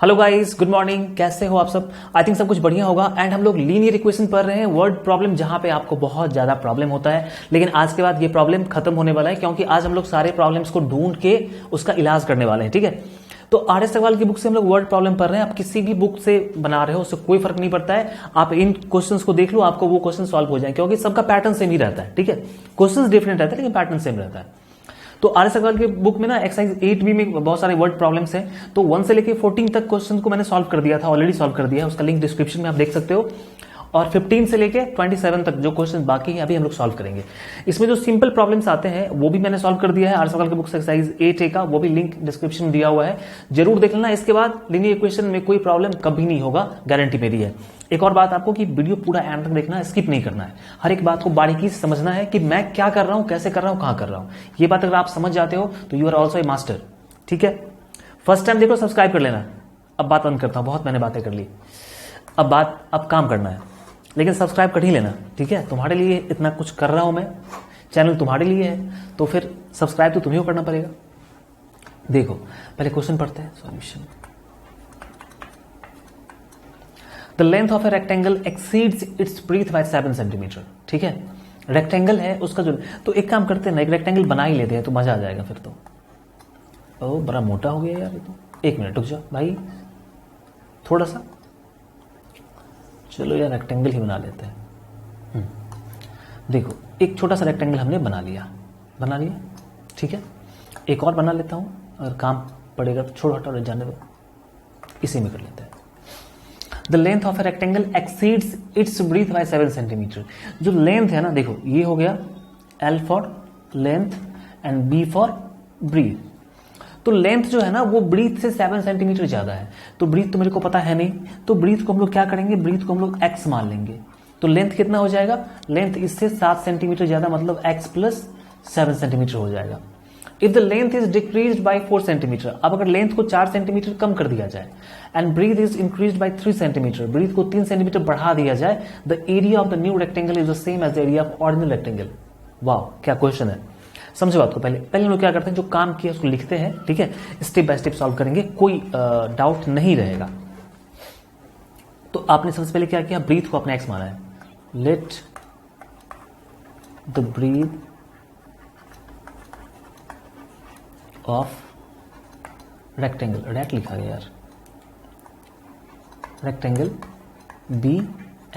Hello guys, good morning. कैसे हो आप सब? आई थिंक सब कुछ बढ़िया होगा। एंड हम लोग लीनियर इक्वेशन पढ़ रहे हैं, वर्ड प्रॉब्लम, जहां पे आपको बहुत ज्यादा प्रॉब्लम होता है। लेकिन आज के बाद ये प्रॉब्लम खत्म होने वाला है, क्योंकि आज हम लोग सारे प्रॉब्लम्स को ढूंढ के उसका इलाज करने वाले हैं। ठीक है, तो आर.एस. अग्रवाल की बुक से हम लोग वर्ड प्रॉब्लम पढ़ रहे हैं। आप किसी भी बुक से बना रहे हो, उससे कोई फर्क नहीं पड़ता है। आप इन क्वेश्चंस को देख लो, आपको वो क्वेश्चन सॉल्व हो जाए, क्योंकि सबका पैटर्न सेम ही रहता है। ठीक है, क्वेश्चंस डिफरेंट रहता है लेकिन पैटर्न सेम रहता है। तो आर.एस. अग्रवाल की बुक में ना एक्सरसाइज 8B में बहुत सारे वर्ड प्रॉब्लम्स हैं। तो 1 से लेके 14 तक क्वेश्चन को मैंने सॉल्व कर दिया था, ऑलरेडी सॉल्व कर दिया है। उसका लिंक डिस्क्रिप्शन में आप देख सकते हो। और 15 से लेके 27 तक जो क्वेश्चन बाकी हैं अभी हम लोग सॉल्व करेंगे। इसमें जो सिंपल प्रॉब्लम्स आते हैं वो भी मैंने सॉल्व कर दिया है। आर.एस. अग्रवाल की बुक से एक्सरसाइज 8A का वो भी लिंक डिस्क्रिप्शन में दिया हुआ है, जरूर देख लेना। इसके बाद लीनियर इक्वेशन में कोई प्रॉब्लम कभी नहीं होगा, गारंटी मेरी है। एक और बात आपको कि वीडियो पूरा एंड तक देखना है, स्किप नहीं करना है। हर एक बात को बारीकी से समझना है कि मैं क्या कर रहा हूं, कैसे कर रहा हूं, कहां कर रहा हूं। ये बात अगर आप समझ जाते हो तो you are also a master. ठीक है, फर्स्ट टाइम देखो, सब्सक्राइब कर लेना। अब बात बंद करता हूं, बहुत मैंने बातें कर ली। अब काम करना है, लेकिन सब्सक्राइब कर ही लेना। ठीक है, तुम्हारे लिए इतना कुछ कर रहा हूं मैं, चैनल तुम्हारे लिए है, तो फिर सब्सक्राइब तो तुम्हें को करना पड़ेगा। देखो, पहले क्वेश्चन पढ़ते हैं। Solution. The length of a rectangle exceeds its breadth by 7 centimetre. ठीक है, रेक्टेंगल है उसका जो, तो एक काम करते हैं ना, एक रेक्टेंगल बना ही लेते हैं तो मजा आ जाएगा फिर तो। ओ बड़ा मोटा हो गया यार ये तो। एक मिनट रुक जाओ भाई, थोड़ा सा। चलो यार, रेक्टेंगल ही बना लेते हैं। देखो, एक छोटा सा रेक्टेंगल हमने बना लिया। ठीक है, एक और बना लेता हूं, अगर काम पड़ेगा तो छोड़ हटा जाने दो, इसी में कर लेते हैं। The length of a rectangle exceeds its breadth by 7 centimetre. जो लेंथ है ना, देखो ये हो गया L for length and B for breadth. तो लेंथ जो है ना वो ब्रीथ से 7 सेंटीमीटर ज्यादा है। तो ब्रीथ तो मेरे को पता है नहीं, तो ब्रीथ को हम लोग क्या करेंगे, ब्रीथ को हम लोग x मान लेंगे। तो लेंथ कितना हो जाएगा, लेंथ इससे 7 सेंटीमीटर ज्यादा, मतलब x प्लस 7 सेंटीमीटर हो जाएगा। If the length is decreased bye 4 centimetre, अब अगर लेंथ को 4 सेंटीमीटर कम कर दिया जाए, and breadth is increased by 3 centimetre, breadth को 3 सेंटीमीटर बढ़ा दिया जाए, the area of the new rectangle is the same as the area of original rectangle. वाह, क्या क्वेश्चन है। समझो बात को, पहले हम लोग क्या करते हैं, जो काम किया उसको लिखते हैं। ठीक है, स्टेप बाय स्टेप सॉल्व करेंगे, कोई डाउट नहीं रहेगा। तो आपने सबसे पहले क्या किया, ब्रीथ को अपने x माना है। Let the breadth of rectangle, rect लिखा गया यार, रेक्टेंगल बी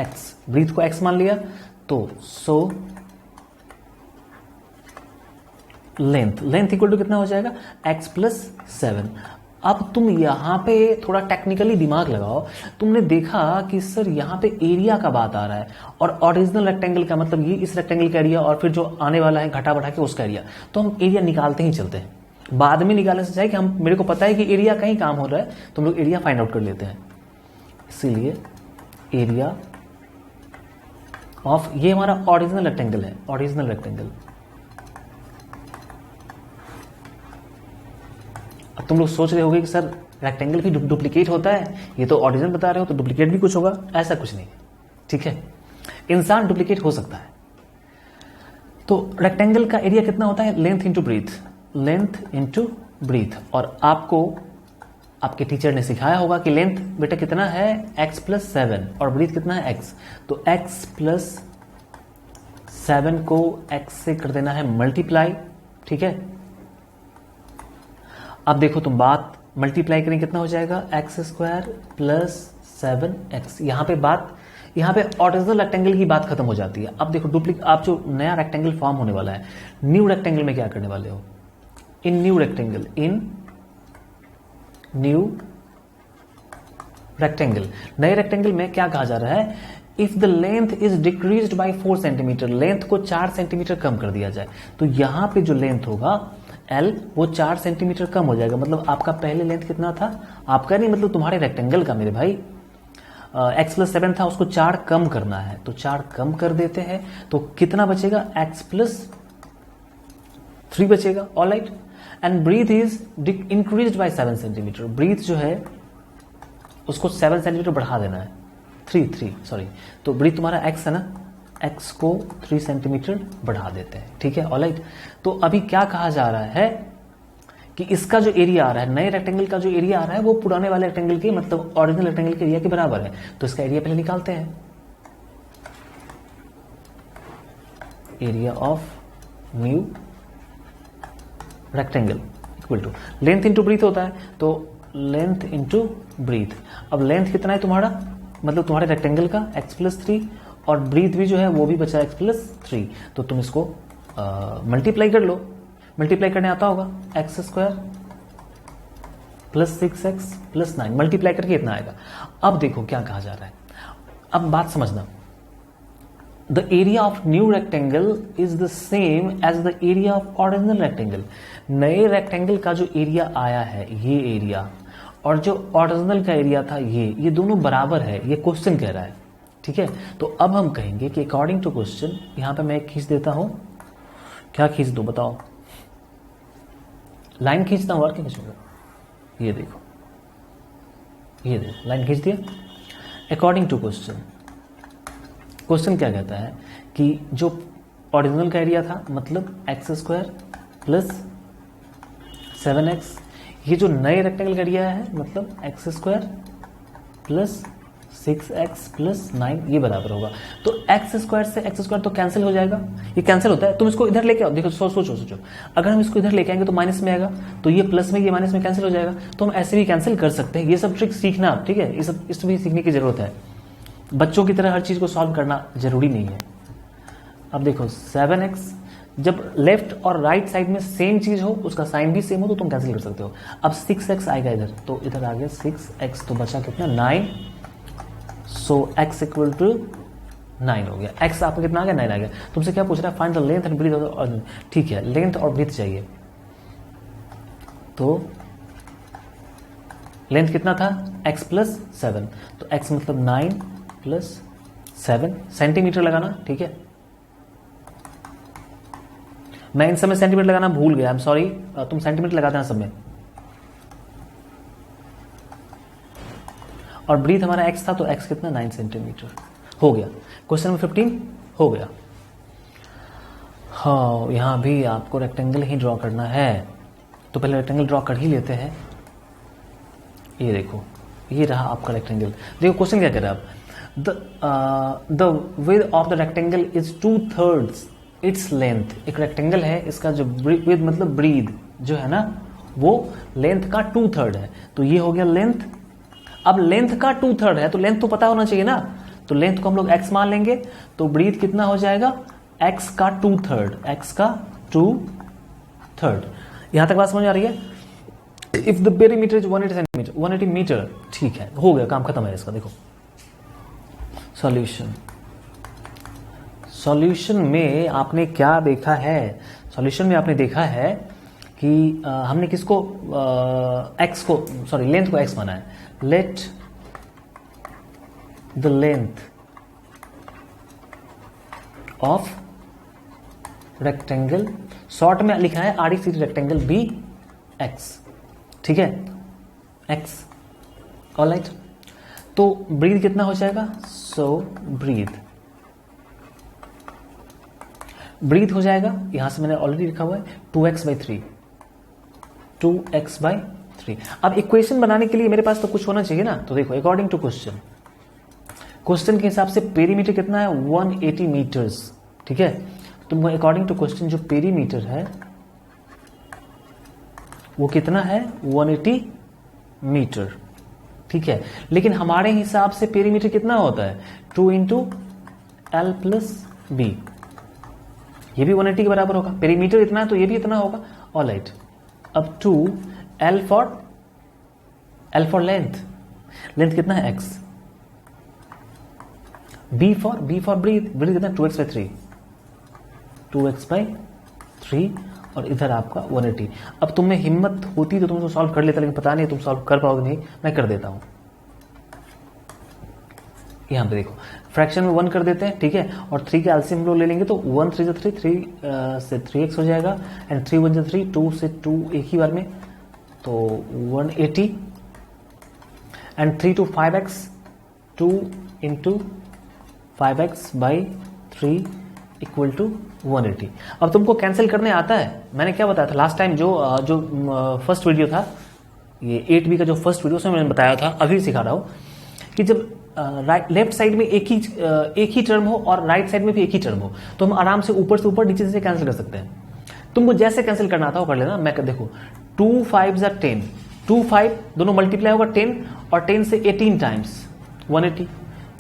x, ब्रीथ को x मान लिया, तो सो लेंथ इक्वल टू कितना हो जाएगा, x प्लस 7। अब तुम यहां पे थोड़ा टेक्निकली दिमाग लगाओ। तुमने देखा कि सर यहां पे एरिया का बात आ रहा है, और ओरिजिनल रेक्टेंगल का मतलब ये इस रेक्टेंगल का एरिया, और फिर जो आने वाला है घटा बढ़ा के उसका एरिया। तो हम एरिया निकालते ही चलते हैं, बाद में निकालने से चाहे कि हम, मेरे को पता है कि एरिया का ही काम हो रहा है, तो हम लोग एरिया फाइंड आउट कर लेते हैं। इसीलिए एरिया ऑफ, ये हमारा ओरिजिनल रेक्टेंगल है, ओरिजिनल रेक्टेंगल। अब तुम लोग सोच रहे होगे कि सर रेक्टेंगल भी डुप्लीकेट होता है, ये तो ओरिजिनल बता रहे हो, तो डुप्लीकेट भी कुछ होगा। ऐसा कुछ नहीं, ठीक है, इंसान डुप्लीकेट हो सकता है। तो रेक्टेंगल का एरिया कितना होता है, length into breadth, length into breadth. और आपको आपके टीचर ने सिखाया होगा कि लेंथ बेटा कितना है, x प्लस 7, और ब्रीथ कितना है, x। तो x प्लस 7 को x से कर देना है मल्टीप्लाई। ठीक है, अब देखो तुम बात मल्टीप्लाई करें कितना हो जाएगा, x स्क्वायर प्लस 7x। यहां पे ओरिजिनल रेक्टेंगल की बात खत्म हो जाती है। अब देखो आप जो नया रेक्टेंगल फॉर्म होने वाला है, न्यू रेक्टेंगल में क्या करने वाले हो, इन न्यू रेक्टेंगल, नए रेक्टेंगल में क्या कहा जा रहा है, if the length is decreased bye 4 centimetre, length को 4 सेंटीमीटर कम कर दिया जाए, तो यहां पे जो लेंथ होगा L, वो 4 सेंटीमीटर कम हो जाएगा। मतलब आपका पहले लेंथ कितना था, आपका नहीं, मतलब तुम्हारे रेक्टेंगल का मेरे भाई, x प्लस 7 था, उसको 4 कम करना है, तो 4 कम कर देते हैं, तो कितना बचेगा, x प्लस 3 बचेगा। Alright, and breadth is increased by 7 centimetre, breadth जो है उसको 7 सेंटीमीटर बढ़ा देना है, 3 सॉरी, तो ब्रीथ तुम्हारा x है ना, x को 3 सेंटीमीटर बढ़ा देते हैं। ठीक है, ऑलराइट। तो अभी क्या कहा जा रहा है कि इसका जो एरिया आ रहा है, नए रेक्टेंगल का जो एरिया आ रहा है वो पुराने वाले रेक्टेंगल के मतलब ओरिजिनल रेक्टेंगल के एरिया के बराबर है। तो इसका एरिया पहले निकालते हैं। Area of new rectangle equal to length into breadth होता है, तो लेंथ इंटू ब्रीथ। अब लेंथ कितना है तुम्हारा, मतलब तुम्हारे रेक्टेंगल का x+3, और ब्रीथ भी जो है वो भी बचा x+3। तो तुम इसको मल्टीप्लाई कर लो। मल्टीप्लाई करने आता होगा, x² + 6x + 9 मल्टीप्लाई करके इतना आएगा। अब देखो क्या कहा जा रहा है, अब बात समझना। The area of new rectangle is the same as the area of original rectangle. नए रेक्टेंगल का जो एरिया आया है ये एरिया, और जो ओरिजिनल का एरिया था ये दोनों बराबर है, ये क्वेश्चन कह रहा है। ठीक है, तो अब हम कहेंगे कि अकॉर्डिंग टू क्वेश्चन, यहां पे मैं एक खींच देता हूं। क्या खींच दो बताओ? लाइन खींचता हूं और क्या खींचूंगा? ये देखो, ये देखो लाइन खींच दिया। अकॉर्डिंग टू क्वेश्चन, क्वेश्चन क्या कहता है कि जो ओरिजिनल का एरिया था मतलब x² + 7x, ये जो नए रेक्टेंगल का एरिया है मतलब x² + 6x + 9 ये बराबर होगा। तो x² से x² तो कैंसिल हो जाएगा, ये कैंसिल होता है। तुम इसको इधर लेके आओ, देखो सोचो, अगर हम इसको इधर लेके आएंगे तो माइनस में आएगा, तो ये प्लस में ये माइनस में कैंसिल हो जाएगा। तो हम ऐसे भी कैंसिल कर सकते हैं। ये सब ट्रिक सीखना, ठीक है, ये सब इसमें सीखने की जरूरत है। बच्चों की तरह हर चीज को सॉल्व करना जरूरी नहीं है। अब देखो 7x, जब लेफ्ट और राइट साइड में सेम चीज हो, उसका साइन भी सेम हो, तो तुम कैंसिल कर सकते हो। अब 6x आएगा इधर, तो इधर आ गया 6x, तो बचा कितना 9। सो x = 9 हो गया। x आपका कितना आ गया 9 आ गया। तुमसे क्या पूछ रहा है? Find the length and breadth. ठीक है, लेंथ और ब्रीथ चाहिए। तो लेंथ कितना था? x + 7, तो x मतलब 9 + 7 सेंटीमीटर लगाना। ठीक है, मैं इन समय सेंटीमीटर लगाना भूल गया, आई एम सॉरी। तुम सेंटीमीटर लगा देना सब में। और ब्रीथ हमारा x था, तो x कितना 9 सेंटीमीटर हो गया। क्वेश्चन नंबर 15 हो गया। हाँ, यहां भी आपको रेक्टेंगल ही ड्रॉ करना है, तो पहले रेक्टेंगल ड्रॉ कर ही लेते हैं। ये देखो, ये रहा आपका रेक्टेंगल। देखो क्वेश्चन क्या कह रहा है अब, the width of the rectangle is 2/3 its length. एक रेक्टेंगल है, इसका जो विड्थ मतलब ब्रीथ जो है ना, वो लेंथ का 2/3 है। तो ये हो गया लेंथ। अब लेंथ का 2/3 है, तो लेंथ तो पता होना चाहिए ना, तो लेंथ को हम लोग x मान लेंगे। तो ब्रीथ कितना हो जाएगा? x का 2/3, x का 2/3। यहां तक बात समझ आ रही है? If the perimeter is 180 centimetre, 180 metre, ठीक है, हो गया, काम खत्म है इसका। देखो सॉल्यूशन, सॉल्यूशन में आपने क्या देखा है? सॉल्यूशन में आपने देखा है कि हमने किसको x को, सॉरी लेंथ को x माना है। Let the length of rectangle, short में लिखा है REC रेक्टेंगल बी x, ठीक है, x। ऑलराइट, तो ब्रीथ कितना हो जाएगा? सो ब्रीथ हो जाएगा, यहां से मैंने ऑलरेडी लिखा हुआ है 2x/3, 2x/3। अब इक्वेशन बनाने के लिए मेरे पास तो कुछ होना चाहिए ना। तो देखो अकॉर्डिंग टू क्वेश्चन, क्वेश्चन के हिसाब से पेरीमीटर कितना है? 180 मीटर्स, ठीक है। तो अकॉर्डिंग टू क्वेश्चन जो पेरीमीटर है वो कितना है? 180 मीटर, ठीक है। लेकिन हमारे हिसाब से पेरीमीटर कितना होता है? 2 × L + B, ये भी 180 के बराबर होगा। पेरीमीटर इतना है तो ये भी इतना होगा। ऑलराइट, अब 2 L फॉर लेंथ, लेंथ कितना है? x। B for breadth, breadth कितना? 2x/3, 2x/3, और इधर आपका 180। अब तुम्हें हिम्मत होती तो तुम तो सॉल्व कर लेता, लेकिन पता नहीं तुम सॉल्व कर पाओगे नहीं, मैं कर देता हूं। यहां पे देखो, फ्रैक्शन में 1 कर देते हैं, ठीक है, और 3 के एलसीएम लोग ले लेंगे तो 1 3 3 3 से 3x हो जाएगा, एंड 3 1 3, 2 से 2 एक ही बार में, तो 180, and 3 to 5x, 2 × 5x/3 equal to 180। अब तुमको कैंसिल करने आता है? मैंने क्या बताया था लास्ट टाइम, जो फर्स्ट वीडियो था, ये 8B का जो फर्स्ट वीडियो, उसमें मैंने बताया था, अभी सिखा रहा हूं कि जब लेफ्ट साइड में एक ही टर्म हो और राइट साइड में भी एक ही टर्म हो तो हम आराम से ऊपर से ऊपर नीचे से कैंसिल कर सकते हैं। तुमको जैसे कैंसिल करना था वो कर लेना। मैं देखो 2 5 10, 2 5 दोनों मल्टीप्लाई होगा 10 और 10 से 18 टाइम्स 180,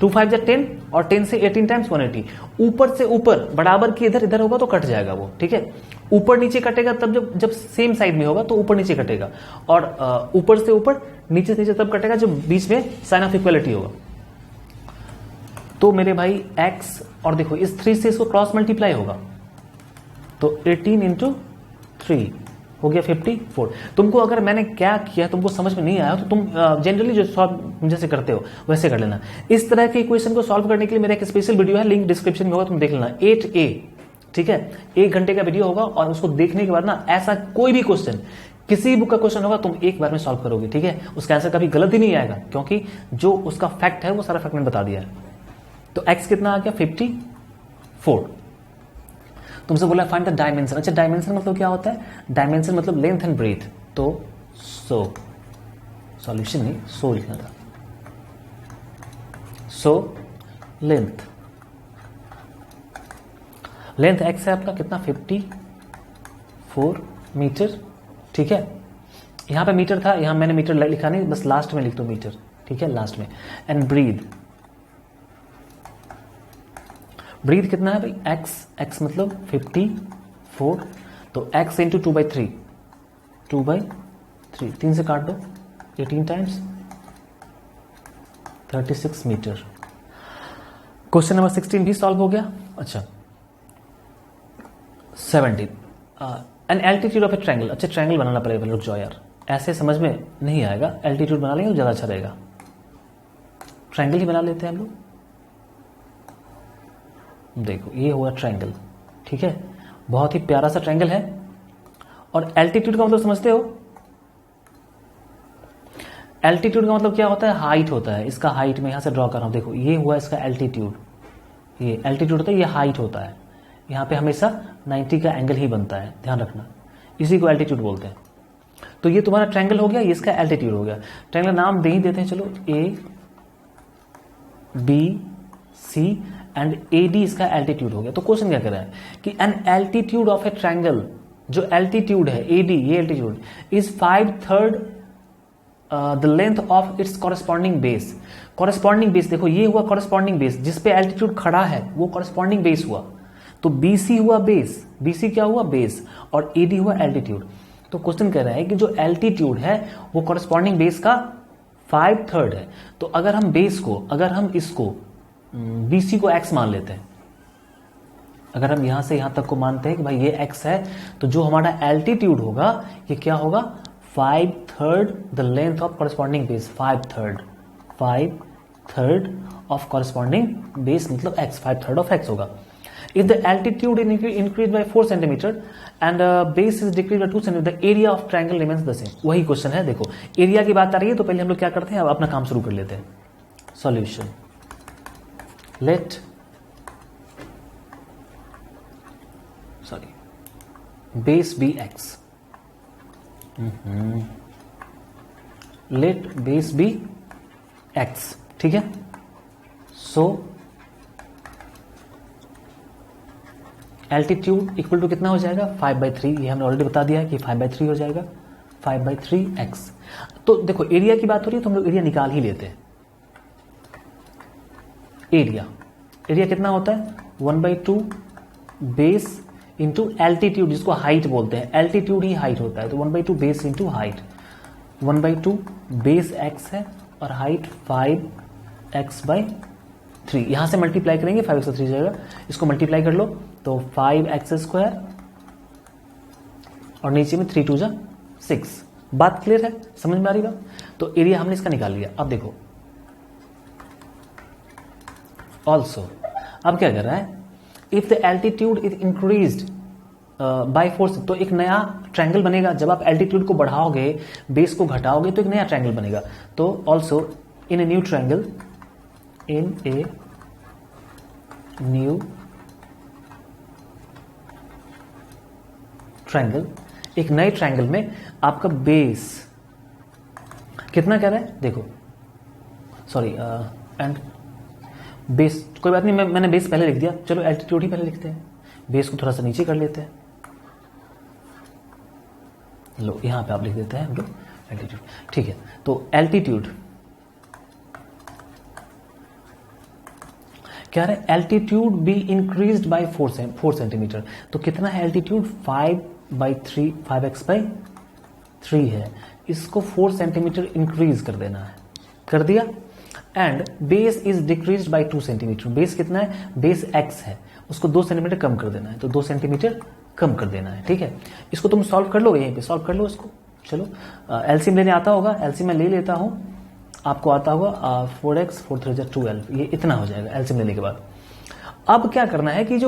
2 5 10 और 10 से 18 टाइम्स 180। ऊपर से ऊपर बराबर की इधर इधर होगा तो कट जाएगा वो, ठीक है। ऊपर नीचे कटेगा तब जब सेम साइड में होगा तो ऊपर नीचे कटेगा, और ऊपर से ऊपर नीचे से नीचे तब कटेगा जब बीच में साइन ऑफ इक्वलिटी होगा। तो मेरे भाई x, और देखो इस 3 से इसको क्रॉस मल्टीप्लाई होगा तो 18 इंटू 3 हो गया 54। तुमको अगर मैंने क्या किया तुमको समझ में नहीं आया तो तुम जनरली जो सॉल्व जैसे करते हो वैसे कर लेना। इस तरह के इक्वेशन को सॉल्व करने के लिए मेरा एक स्पेशल वीडियो है, लिंक डिस्क्रिप्शन में होगा, तुम देख लेना। 8A, ठीक है, 1 घंटे का वीडियो होगा, और उसको देखने के बाद ना ऐसा कोई भी क्वेश्चन, किसी बुक का क्वेश्चन होगा, तुम एक बार में सॉल्व करोगे, ठीक है। उसका आंसर कभी गलत ही नहीं आएगा, क्योंकि जो उसका फैक्ट है वो सारा फैक्ट मैंने बता दिया है। तो x कितना आ गया 54। तुमसे बोला फाइंड द डायमेंशन। अच्छा, डायमेंशन मतलब क्या होता है? डायमेंशन मतलब लेंथ एंड ब्रेथ। तो सॉल्यूशन नहीं, सो लिखना था। सो लेंथ x है आपका कितना 54 मीटर, ठीक है। यहां पे मीटर था, यहां मैंने मीटर लिखा नहीं, बस लास्ट में लिख दो मीटर, ठीक है, लास्ट में। एंड ब्रीथ कितना है भाई? x मतलब 54, तो x इंटू 2/3, 2/3, 3 से काट दो, 18 टाइम्स 36 मीटर। क्वेश्चन नंबर 16 भी सॉल्व हो गया। अच्छा 17, an altitude of A triangle. अच्छा, ट्रायंगल बनाना पड़ेगा, रुक जाओ यार, ऐसे समझ में नहीं आएगा, एल्टीट्यूड बना लेंगे तो ज्यादा अच्छा रहेगा। ट्रायंगल ही बना लेते हैं हम लोग। देखो ये हुआ ट्रायंगल, ठीक है, बहुत ही प्यारा सा ट्रायंगल है। और एल्टीट्यूड का मतलब समझते हो? एल्टीट्यूड का मतलब क्या होता है? हाइट होता है। इसका हाइट में यहां से ड्रॉ कर रहा हूं, देखो ये हुआ इसका एल्टीट्यूड, ये एल्टीट्यूड होता है, ये हाइट होता है। यहां पे हमेशा 90 का एंगल ही बनता है, ध्यान रखना, इसी को एल्टीट्यूड बोलते हैं। तो ये तुम्हारा ट्रायंगल हो गया, ये इसका एल्टीट्यूड हो गया। ट्रायंगल नाम दे ही देते हैं, चलो ABC एंड AD इसका एल्टीट्यूड हो गया। तो क्वेश्चन क्या कर रहा है कि an altitude of A triangle, जो एल्टीट्यूड है AD, ये altitude is 5/3 the length of its corresponding base. Corresponding base देखो, ये हुआ कॉरेस्पॉन्डिंग बेस, जिसपे एल्टीट्यूड खड़ा है वो कॉरेस्पॉन्डिंग बेस हुआ। तो BC हुआ बेस, BC क्या हुआ? बेस, और AD हुआ एल्टीट्यूड। तो क्वेश्चन कह रहा है कि जो एल्टीट्यूड है वो कॉरेस्पॉन्डिंग बेस का 5/3 है। तो अगर हम बेस को, अगर हम इसको BC को x मान लेते हैं, अगर हम यहां से यहां तक को मानते हैं कि भाई ये x है, तो जो हमारा एल्टीट्यूड होगा ये क्या होगा? 5/3 the length of corresponding base, 5/3 of corresponding base मतलब x, 5/3 ऑफ x होगा। If the altitude increase by 4 centimetre and base is decrease by 2 centimetre, the area of triangle remains the same. वही question है, देखो area की बात आ रही है, तो पहले हम लोग क्या करते हैं, अब अपना काम शुरू कर लेते हैं। Solution, let base be x, let base be x, ठीक है। सो एल्टीट्यूड इक्वल टू कितना हो जाएगा? 5/3, ये हमने ऑलरेडी बता दिया है कि 5/3 हो जाएगा, 5/3x। तो देखो एरिया की बात हो रही है तो हम लोग एरिया निकाल ही लेते हैं। एरिया कितना होता है? 1/2 बेस इंटू एल्टीट्यूड, जिसको हाइट बोलते हैं, एल्टीट्यूड ही हाइट होता है, तो 1/2 base into height. 1/2 base x है और हाइट 5x/3। यहां से मल्टीप्लाई करेंगे, 5x/3 जाएगा, इसको मल्टीप्लाई कर लो तो 5x² और नीचे में 3 2 6। बात क्लियर है, समझ में आ रही बात? तो एरिया हमने इसका निकाल लिया। अब देखो ऑल्सो, अब क्या कर रहा है? If the altitude is increased bye 4, तो एक नया ट्रायंगल बनेगा। जब आप एल्टीट्यूड को बढ़ाओगे, बेस को घटाओगे, तो एक नया ट्रायंगल बनेगा। तो also in a new triangle, in a new triangle, एक नए ट्रायंगल में आपका बेस कितना कह रहा है, देखो सॉरी एंड बेस, कोई बात नहीं, मैंने बेस पहले लिख दिया, चलो एल्टीट्यूड ही पहले लिखते हैं, बेस को थोड़ा सा नीचे कर लेते हैं, लो यहां पे आप लिख देते हैं हम लोग एल्टीट्यूड, ठीक है। तो एल्टीट्यूड क्या है, altitude be increased by 4 centimetre, तो कितना है एल्टीट्यूड, 5x/3 है, इसको 4 सेंटीमीटर इंक्रीज कर देना है, कर दिया। And base is decreased bye 2 centimetre, base कितना है, बेस x है, उसको 2 सेंटीमीटर कम कर देना है, तो 2 सेंटीमीटर कम कर देना है, ठीक है। इसको तुम सॉल्व कर लो, यहीं पे सॉल्व कर लो इसको, चलो एलसीएम लेने आता होगा, एलसीएम मैं ले लेता हूं, आपको आता होगा 4x 4 3 12, ये इतना हो जाएगा एलसीएम लेने के बाद। अब क्या करना है कि ये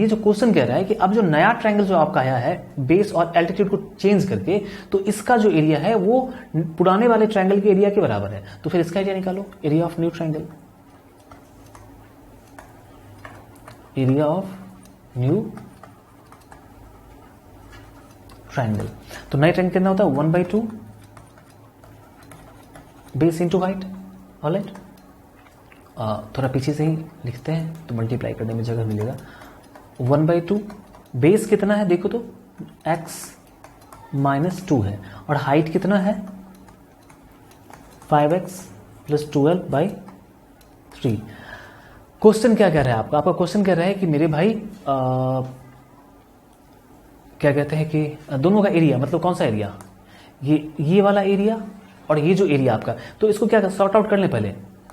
जो क्वेश्चन कह रहा है कि अब जो नया ट्रायंगल जो आपका आया है बेस और एल्टीट्यूड को चेंज करके, तो इसका जो एरिया है वो पुराने वाले ट्रायंगल के एरिया के बराबर है, तो फिर इसका एरिया निकालो, area of new triangle, area of new triangle. तो नए ट्रायंगल कितना होता है, 1/2 बेस इंटू हाइट, ऑलराइट। थोड़ा पीछे से ही लिखते हैं तो मल्टीप्लाई करने में जगह मिलेगा, 1/2 बेस कितना है देखो तो x - 2 है, और हाइट कितना है 5x + 12/3। क्वेश्चन क्या कह रहा है आपका क्वेश्चन कह रहा है कि मेरे भाई क्या कहते हैं कि दोनों का एरिया, मतलब कौन सा एरिया, ये वाला एरिया और ये जो एरिया आपका, तो इसको क्या सॉर्ट आउट कर ले,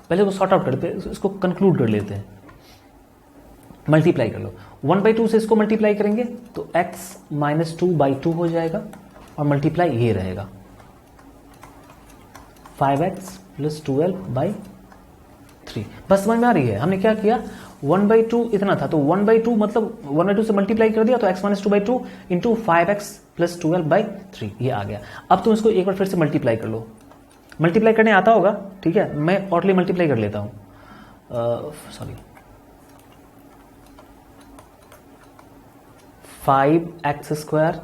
पहले वो सॉर्ट आउट करते हैं, इसको कंक्लूड कर लेते हैं, मल्टीप्लाई कर लो, 1/2 से इसको मल्टीप्लाई करेंगे तो x - 2/2 हो जाएगा, और मल्टीप्लाई ये रहेगा 5x + 12/3। बस समझ में आ रही है, हमने क्या किया, 1/2 इतना था, तो 1/2 मतलब 1/2 से मल्टीप्लाई कर दिया, तो x - 2/2 इंटू 5x + 12/3 ये आ गया। अब तुम इसको एक बार फिर से मल्टीप्लाई कर लो, मल्टीप्लाई करने आता होगा, ठीक है, मैं ऑटली मल्टीप्लाई कर लेता हूं, सॉरी 5x²,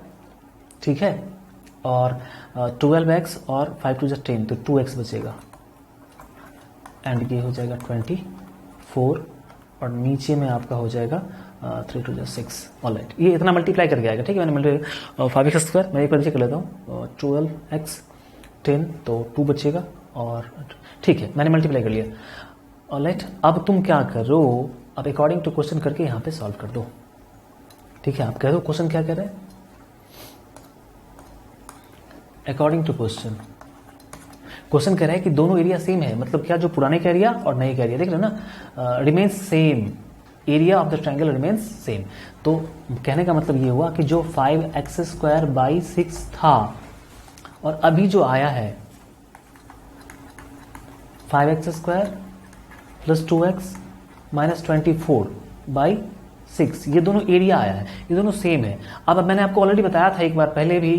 ठीक है, और 12x और 5 × 10, तो 2x बचेगा, एंड ये हो जाएगा 24, और नीचे में आपका हो जाएगा 3 × 6, ऑलराइट। ये इतना मल्टीप्लाई करके आएगा, ठीक है, मैंने 5x², मैं एक बार नीचे कर लेता हूँ, 12x 10, तो 2 बचेगा, और ठीक है मैंने मल्टीप्लाई कर लिया, ऑलराइट। अब तुम क्या करो, अब अकॉर्डिंग टू क्वेश्चन करके यहां पे सॉल्व कर दो, ठीक है। आप कह दो क्वेश्चन क्या कह रहे हैं, अकॉर्डिंग टू क्वेश्चन कह रहा है कि दोनों एरिया सेम है, मतलब क्या, जो पुराने का एरिया और नए का एरिया, देख रहे हो ना, remains same, area of the triangle remains same. तो कहने का मतलब ये हुआ कि जो 5x²/6 था, और अभी जो आया है 5x² + 2x - 24/6, ये दोनों एरिया आया है, ये दोनों सेम है। अब मैंने आपको ऑलरेडी बताया था एक बार पहले भी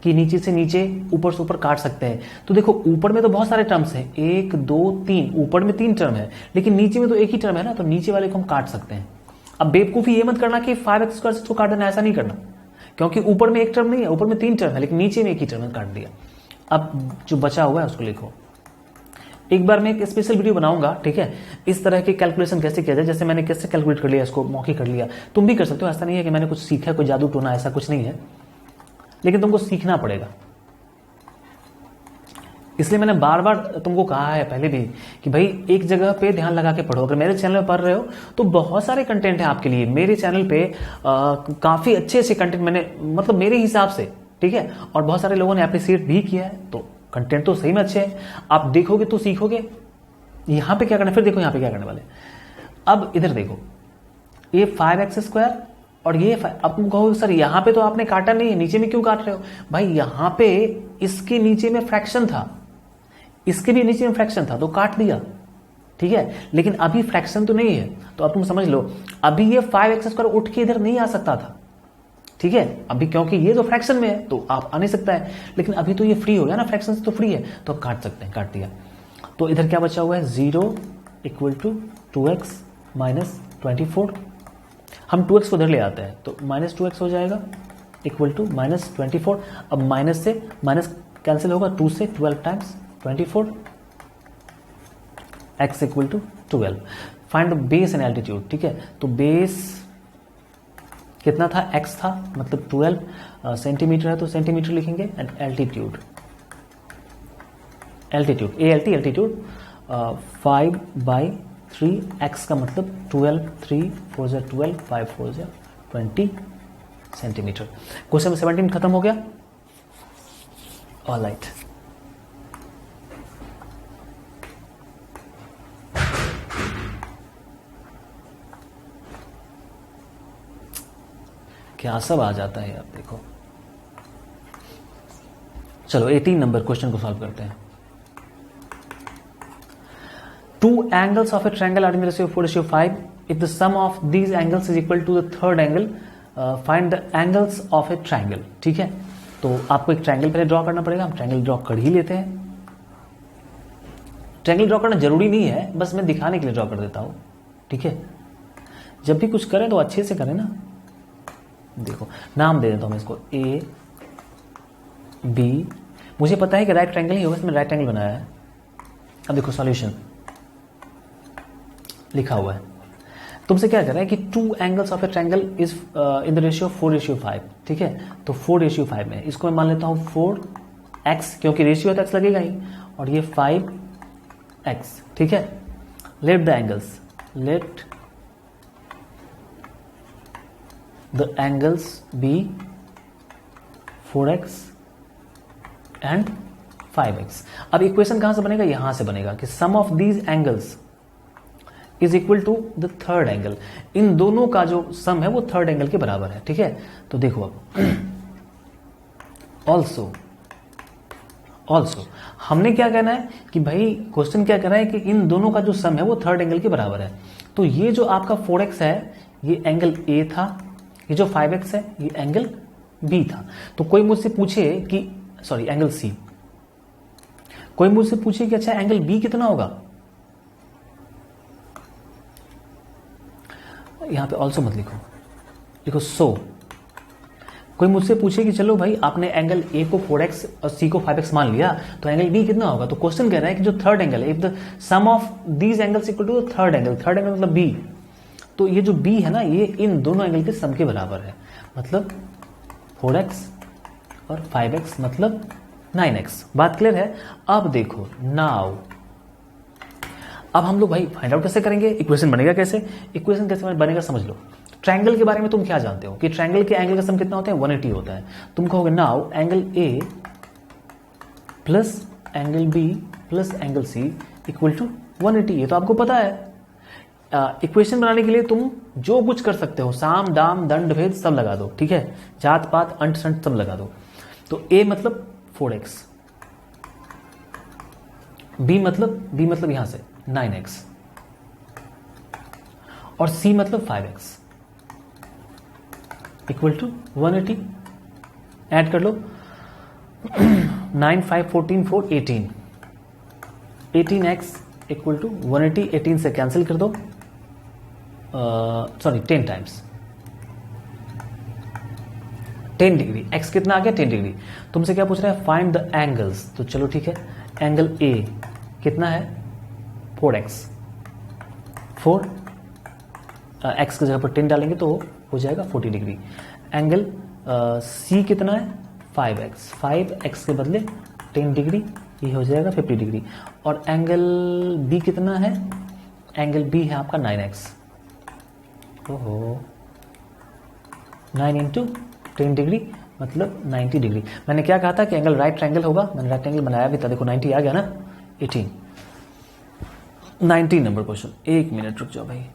कि नीचे से नीचे ऊपर से ऊपर काट सकते हैं, तो देखो ऊपर में तो बहुत सारे टर्म्स हैं, 1 2 3, ऊपर में 3 टर्म है, लेकिन नीचे में तो एक ही टर्म है ना, तो नीचे वाले को हम काट सकते हैं। अब बेवकूफी ये मत करना कि 5x² से काट देना, ऐसा नहीं करना, क्योंकि ऊपर में एक टर्म नहीं है, ऊपर में 3 टर्म है, लेकिन नीचे में एक ही टर्म है, काट दिया। अब जो बचा हुआ है उसको लिखो, एक बार मैं एक स्पेशल वीडियो बनाऊंगा, ठीक है, इस तरह की कैलकुलेशन कैसे किया जाए, जैसे मैंने कैसे कैलकुलेट कर लिया, इसको मौखिक कर लिया, तुम भी कर सकते हो, ऐसा नहीं है कि मैंने कुछ सीखा, कोई जादू टोना, ऐसा कुछ नहीं है, लेकिन तुमको सीखना पड़ेगा। इसलिए मैंने बार बार तुमको कहा है पहले भी कि भाई एक जगह पे ध्यान लगा के पढ़ो। अगर मेरे चैनल पे पढ़ रहे हो तो बहुत सारे कंटेंट है आपके लिए, मेरे चैनल पे काफी अच्छे अच्छे कंटेंट मैंने, मतलब मेरे हिसाब से, ठीक है, और बहुत सारे लोगों ने अप्रिशिएट भी किया है, तो कंटेंट तो सही में अच्छे हैं, आप देखोगे तो सीखोगे। यहां पे क्या करना, फिर देखो यहां पे क्या करने वाले। अब इधर देखो, ये 5x² और ये अब तुम कहोगे सर यहां पे तो आपने काटा नहीं है, नीचे में क्यों काट रहे हो? भाई यहां पे इसके नीचे में फ्रैक्शन था, इसके भी नीचे में फ्रैक्शन था, तो काट दिया, ठीक है, लेकिन अभी फ्रैक्शन तो नहीं है, तो अब तुम समझ लो अभी ये 5x² उठ के इधर नहीं आ सकता था, ठीक है, अभी क्योंकि ये तो फ्रैक्शन में है तो आप आ नहीं सकता है, लेकिन अभी तो ये फ्री हो गया ना, फ्रैक्शन से तो फ्री है, तो अब काट सकते हैं, काट दिया। तो इधर क्या बचा हुआ है, 0 = 2x - 24। हम 2x को इधर ले आते हैं तो -2x हो जाएगा, इक्वल टू -24। अब माइनस से माइनस कैंसिल होगा, 2 से 12 times 24, x equal to 12। Find the base and altitude. ठीक है, तो बेस कितना था, x था, मतलब 12 सेंटीमीटर है तो सेंटीमीटर लिखेंगे, एंड एल्टीट्यूड एल्टीट्यूड 5/3, x का मतलब 12, 3 4 जा 12, 5 4 जा 20 सेंटीमीटर। क्वेश्चन 17 खत्म हो गया। ऑलराइट, क्या सब आ जाता है आप देखो। चलो 18 नंबर क्वेश्चन को सॉल्व करते हैं। Two angles of a triangle are in the ratio 4:5. If the sum of these angles is equal to the third angle, find the angles of a triangle. ठीक है, तो आपको एक ट्रायंगल पहले draw करना पड़ेगा। हम ट्रायंगल ड्रॉ कर ही लेते हैं। ट्रायंगल ड्रॉ करना जरूरी नहीं है, बस मैं दिखाने के लिए ड्रॉ कर देता हूं। ठीक है, जब भी कुछ करें तो अच्छे से करें ना। देखो नाम दे देता हूं मैं इसको A B। मुझे पता है कि राइट ट्रायंगल ही होगा, इसमें राइट ट्रायंगल बनाया है। अब देखो सॉल्यूशन लिखा हुआ है। तुमसे क्या कर रहा है कि 2 angles of A triangle is in the ratio 4:5। ठीक है, तो 4:5 में इसको मैं मान लेता हूं 4x, क्योंकि रेशियो है तो x लगेगा ही, और ये 5x। ठीक है, let the angles, let the angles be 4x and 5x। अब इक्वेशन कहां से बनेगा, यहां से बनेगा कि sum of these angles is equal to the third angle. इन दोनों का जो सम है वो थर्ड एंगल के बराबर है। ठीक है, तो देखो अब ऑल्सो हमने क्या कहना है कि भाई क्वेश्चन क्या कह रहा है कि इन दोनों का जो सम है वो थर्ड एंगल के बराबर है। तो ये जो आपका 4x है ये एंगल A था, ये जो 5x है ये एंगल B था। तो कोई मुझसे पूछे कि सॉरी एंगल C, कोई मुझसे पूछे कि अच्छा एंगल B कितना होगा, यहां पे ऑल्सो मत लिखो, लिखो सो। कोई मुझसे पूछे कि चलो भाई आपने एंगल A को 4x और C को 5x मान लिया, तो एंगल B कितना होगा। तो क्वेश्चन कह रहा है कि जो थर्ड एंगल है, if the sum of these angles equal to the third angle मतलब B, तो ये जो B है ना ये इन दोनों एंगल के सम के बराबर है, मतलब 4x और 5x मतलब 9x। बात क्लियर है। अब देखो नाउ अब हम लोग भाई फाइंड आउट कैसे करेंगे, इक्वेशन बनेगा कैसे। इक्वेशन कैसे बनेगा समझ लो। ट्रायंगल के बारे में तुम क्या जानते हो कि ट्रायंगल के एंगल का सम कितना होता है, 180 होता है। तुम कहोगे now angle A plus angle B plus angle C equal to 180। ये तो आपको पता है। इक्वेशन बनाने के लिए तुम जो कुछ कर सकते हो, साम दाम दंड भेद सब लगा दो। ठीक है, जात पात अंट संट सब लगा दो। तो A मतलब 4x, B मतलब यहां से 9x, और C मतलब 5x इक्वल टू 180। ऐड कर लो 9 5 14 4 18, 18x इक्वल टू 180। 18 से कैंसिल कर दो, सॉरी 10 टाइम्स 10 डिग्री। x कितना आ गया 10 डिग्री। तुमसे क्या पूछ रहा है, फाइंड द एंगल्स। तो चलो ठीक है, एंगल A कितना है 4x, 4 x की जगह पर 10 डालेंगे तो हो जाएगा 40 डिग्री। एंगल C कितना है 5x, 5x के बदले 10 डिग्री, ये हो जाएगा 50 डिग्री। और एंगल B कितना है, एंगल B है आपका 9x। ओहो 9 इंटू 10 डिग्री मतलब 90 डिग्री। मैंने क्या कहा था कि एंगल राइट ट्रायंगल होगा, मैंने राइट ट्रायंगल बनाया भी था। देखो 90 आ गया ना, 18। 19 नंबर क्वेश्चन। एक मिनट रुक जाओ भाई।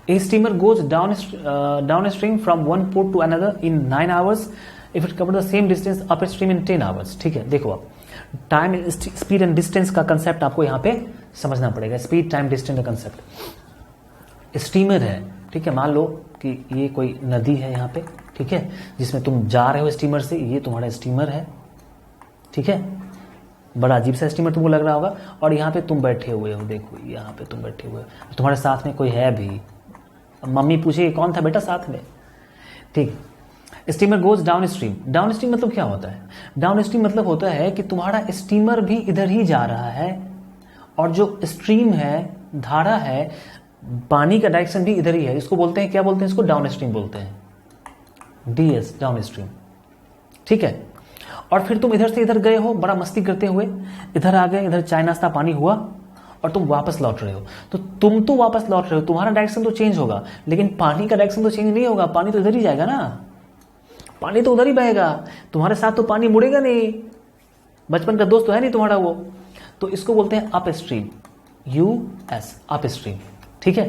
A steamer goes downstream from one port to another in 9 hours if it covers the same distance upstream in 10 hours। ठीक है, देखो अब टाइम स्पीड एंड डिस्टेंस का कंसेप्ट आपको यहाँ पे समझना पड़ेगा। स्पीड टाइम डिस्टेंस का कंसेप्ट। स्टीमर है, ठीक है, मान लो कि ये कोई नदी है यहाँ पे, ठीक है, जिसमें तुम जा रहे हो स्टीमर से, ये तुम्हारा स्टीमर है। ठीक है, बड़ा अजीब सा स्टीमर तुमको लग रहा होगा, और यहाँ पे तुम बैठे हुए हो, देखो यहाँ पे तुम बैठे हुए हो, तुम्हारे साथ में कोई है भी। मम्मी पूछे कौन था बेटा साथ में, ठीक। Steamer goes down stream. Down stream मतलब क्या होता है? डाउन स्ट्रीम मतलब होता है कि तुम्हारा स्टीमर भी इधर ही जा रहा है, और जो स्ट्रीम है, धारा है, पानी का डायरेक्शन भी इधर ही है। इसको बोलते हैं, क्या बोलते हैं इसको? डाउन स्ट्रीम बोलते हैं, डीएस, डाउन स्ट्रीम, ठीक है। और फिर तुम इधर से इधर गए हो बड़ा मस्ती करते हुए, इधर आ गए, इधर चाय नाश्ता पानी हुआ, और तुम वापस लौट रहे हो। तो तुम तो वापस लौट रहे हो, तुम्हारा डायरेक्शन तो चेंज होगा, लेकिन पानी का डायरेक्शन तो चेंज नहीं होगा। पानी तो इधर ही जाएगा ना, पानी तो उधर ही बहेगा, तुम्हारे साथ तो पानी मुड़ेगा नहीं। बचपन का दोस्त तो है नहीं तुम्हारा वो। तो इसको बोलते हैं up stream, US, up stream, ठीक है।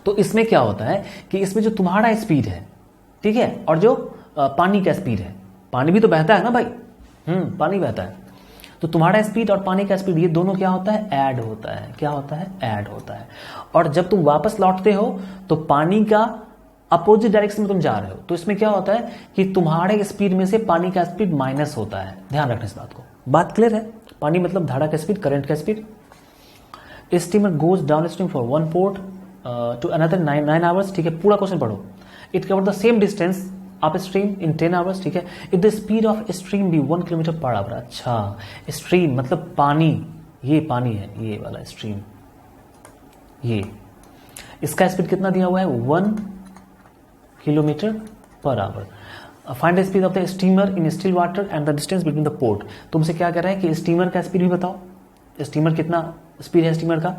तो इसमें क्या होता है कि इसमें जो तुम्हारा स्पीड है, ठीक है, और जो पानी का स्पीड है, पानी भी तो बहता है ना भाई, पानी बहता है, तो तुम्हारा स्पीड और पानी का स्पीड ये दोनों क्या होता है? ऐड होता है। क्या होता है? ऐड होता है। और जब तुम वापस लौटते हो तो पानी का अपोजिट डायरेक्शन में तुम जा रहे हो, तो इसमें क्या होता है कि तुम्हारे स्पीड में से पानी का स्पीड माइनस होता है। ध्यान रखना इस बात को। बात क्लियर है? पानी मतलब धारा का स्पीड, करंट का speed. Steamer goes down stream for one port to another 9 hours, ठीक है। पूरा क्वेश्चन पढ़ो। It cover the same distance up stream in 10 hours, ठीक है। If the speed of stream be 1 kilometre per hour. अच्छा, stream मतलब पानी, ये पानी है, ये वाला स्ट्रीम, ये इसका स्पीड कितना दिया हुआ है? 1 kilometre per our. Find the speed of the steamer in still water and the distance between the port. तुमसे क्या कह रहा है कि स्टीमर का स्पीड भी बताओ, स्टीमर कितना स्पीड है स्टीमर का,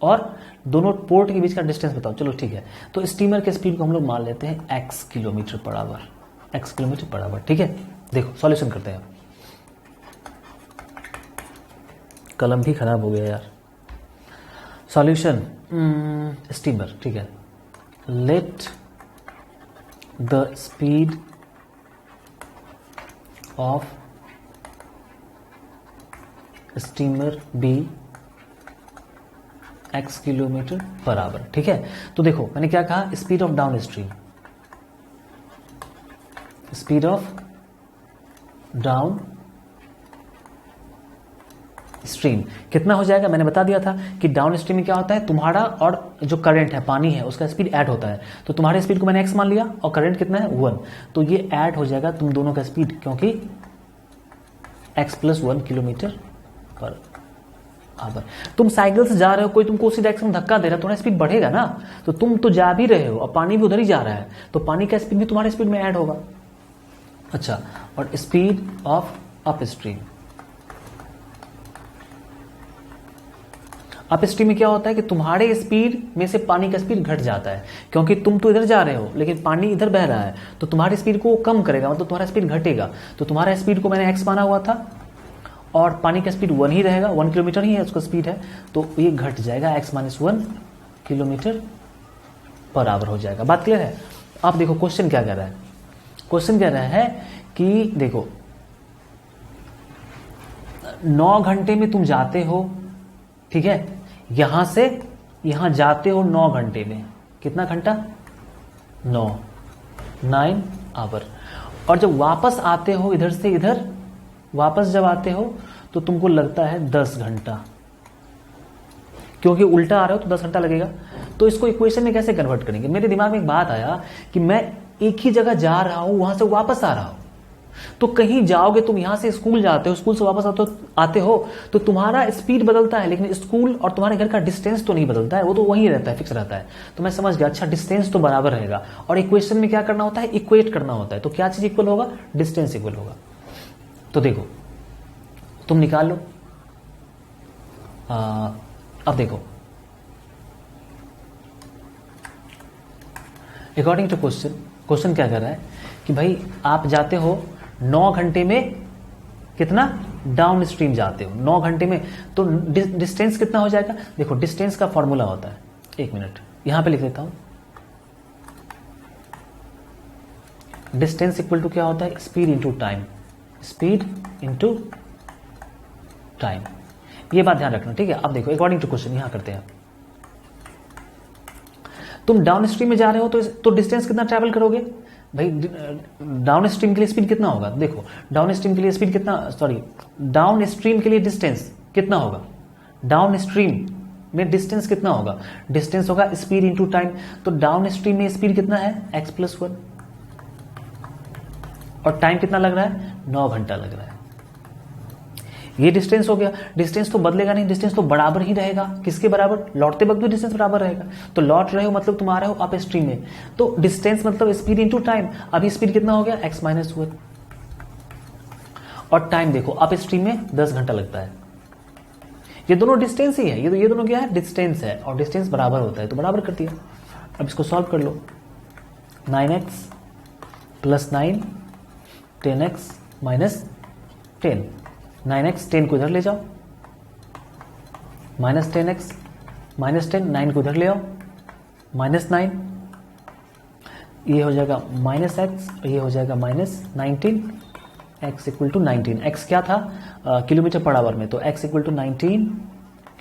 और दोनों पोर्ट के बीच का डिस्टेंस बताओ। चलो ठीक है, तो स्टीमर के स्पीड को हम लोग मान लेते हैं x kilometre per our, x kilometre per hour, ठीक है। देखो सॉल्यूशन करते हैं। कलम भी खराब हो गया यार। सॉल्यूशन, स्टीमर, ठीक है। Let the speed of steamer be x kilometre per hour, ठीक है। तो देखो मैंने क्या कहा? Speed of down stream, speed of down stream कितना हो जाएगा? मैंने बता दिया था कि डाउन स्ट्रीम में क्या होता है, तुम्हारा और जो करंट है, पानी है, उसका स्पीड ऐड होता है। तो तुम्हारे स्पीड को मैंने x मान लिया, और करंट कितना है? 1। तो ये ऐड हो जाएगा तुम दोनों का स्पीड, क्योंकि x + 1 किलोमीटर पर आवर। तुम साइकिल से जा रहे हो, कोई तुमको उसी डायरेक्शन में धक्का दे रहा है, तुम्हारा स्पीड बढ़ेगा ना। तो तुम तो जा भी रहे हो और पानी भी उधर ही जा रहा है, तो पानी का स्पीड भी तुम्हारे स्पीड में ऐड होगा। अच्छा, और speed of up stream, up stream में क्या होता है कि तुम्हारे स्पीड में से पानी का स्पीड घट जाता है, क्योंकि तुम तो इधर जा रहे हो लेकिन पानी इधर बह रहा है, तो तुम्हारी स्पीड को कम करेगा, मतलब तुम्हारा स्पीड घटेगा। तो तुम्हारा स्पीड को मैंने x माना हुआ था, और पानी का स्पीड 1 ही रहेगा, 1 किलोमीटर ही है उसका स्पीड है, तो ये घट जाएगा, x - 1 किलोमीटर पर आवर हो जाएगा। बात क्लियर है? आप देखो क्वेश्चन क्या कह रहा है। क्वेश्चन कह रहा है कि देखो 9 घंटे में तुम जाते हो, ठीक है, यहां से यहां जाते हो 9 घंटे में। कितना घंटा? 9 आवर। और जब वापस आते हो इधर से इधर, वापस जब आते हो तो तुमको लगता है 10 घंटा, क्योंकि उल्टा आ रहे हो तो 10 घंटा लगेगा। तो इसको इक्वेशन में कैसे कन्वर्ट करेंगे? मेरे दिमाग में एक बात आया कि मैं एक ही जगह जा रहा हूं, वहां से वापस आ रहा हूं। तो कहीं जाओगे तुम, यहां से स्कूल जाते हो, स्कूल से वापस आते हो, तो तुम्हारा स्पीड बदलता है, लेकिन स्कूल और तुम्हारे घर का डिस्टेंस तो नहीं बदलता है, वो तो वहीं रहता है, फिक्स रहता है। तो मैं समझ गया, अच्छा डिस्टेंस तो बराबर रहेगा। और इक्वेशन में क्या करना होता है? इक्वेट करना होता है। तो क्या चीज इक्वल होगा? डिस्टेंस इक्वल होगा। तो देखो तुम निकाल लो। अब देखो, अकॉर्डिंग टू क्वेश्चन क्या कर रहा है कि भाई आप जाते हो 9 घंटे में, कितना डाउन स्ट्रीम जाते हो 9 घंटे में, तो डिस्टेंस कितना हो जाएगा? देखो डिस्टेंस का फॉर्मूला होता है, 1 मिनट यहां पे लिख देता हूं। डिस्टेंस इक्वल टू क्या होता है? Speed into time, speed into time. ये बात ध्यान रखना, ठीक है। अब देखो अकॉर्डिंग टू क्वेश्चन यहां करते हैं। तुम डाउन स्ट्रीम में जा रहे हो तो डिस्टेंस कितना ट्रैवल करोगे? भाई डाउन स्ट्रीम के लिए स्पीड कितना होगा, देखो डाउन स्ट्रीम के लिए स्पीड कितना, सॉरी डाउन स्ट्रीम के लिए डिस्टेंस कितना होगा, डाउन स्ट्रीम में डिस्टेंस कितना होगा, डिस्टेंस होगा स्पीड इंटू टाइम। तो डाउन स्ट्रीम में स्पीड कितना है x+1 और टाइम कितना लग रहा है 9 घंटा लग रहा है। ये डिस्टेंस हो गया, डिस्टेंस तो बदलेगा नहीं, डिस्टेंस तो बराबर ही रहेगा, किसके बराबर, लौटते वक्त भी डिस्टेंस बराबर रहेगा। तो लौट रहे हो मतलब तुम आ रहे हो अप स्ट्रीम में, तो डिस्टेंस मतलब स्पीड इंटू टाइम। अभी स्पीड कितना हो गया x-1 और टाइम देखो अप स्ट्रीम में 10 घंटा लगता है। ये दोनों डिस्टेंस ही है, ये दोनों क्या है, डिस्टेंस है और डिस्टेंस बराबर होता है तो बराबर कर दिया। अब इसको सॉल्व कर लो, 9x + 9 10x - 10, 9x 10 को इधर ले जाओ, -10x -10 9 को इधर ले आओ, -9 ये हो जाएगा -x, ये हो जाएगा -19, x = 19। x क्या था किलोमीटर पर आवर में, तो x = 19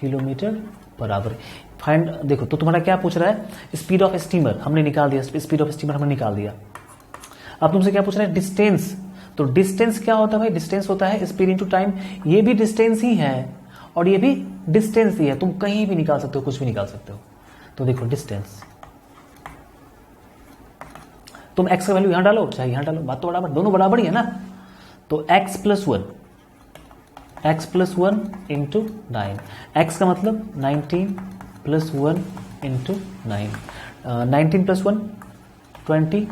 kilometre per our. Find, देखो तो तुम्हारा क्या पूछ रहा है, स्पीड ऑफ स्टीमर हमने निकाल दिया, स्पीड ऑफ स्टीमर हमने निकाल दिया। अब तुमसे क्या पूछ रहा है, डिस्टेंस। तो डिस्टेंस क्या होता है भाई, डिस्टेंस होता है स्पीड इंटू टाइम। ये भी डिस्टेंस ही है और ये भी डिस्टेंस ही है, तुम कहीं भी निकाल सकते हो, कुछ भी निकाल सकते हो। तो देखो डिस्टेंस, तुम x का वैल्यू यहां डालो चाहे यहां डालो, बात तो बराबर, दोनों बराबर ही है ना। तो x+1 इंटू 9, x का मतलब 19 + 1 इंटू 9, 19 + 1 20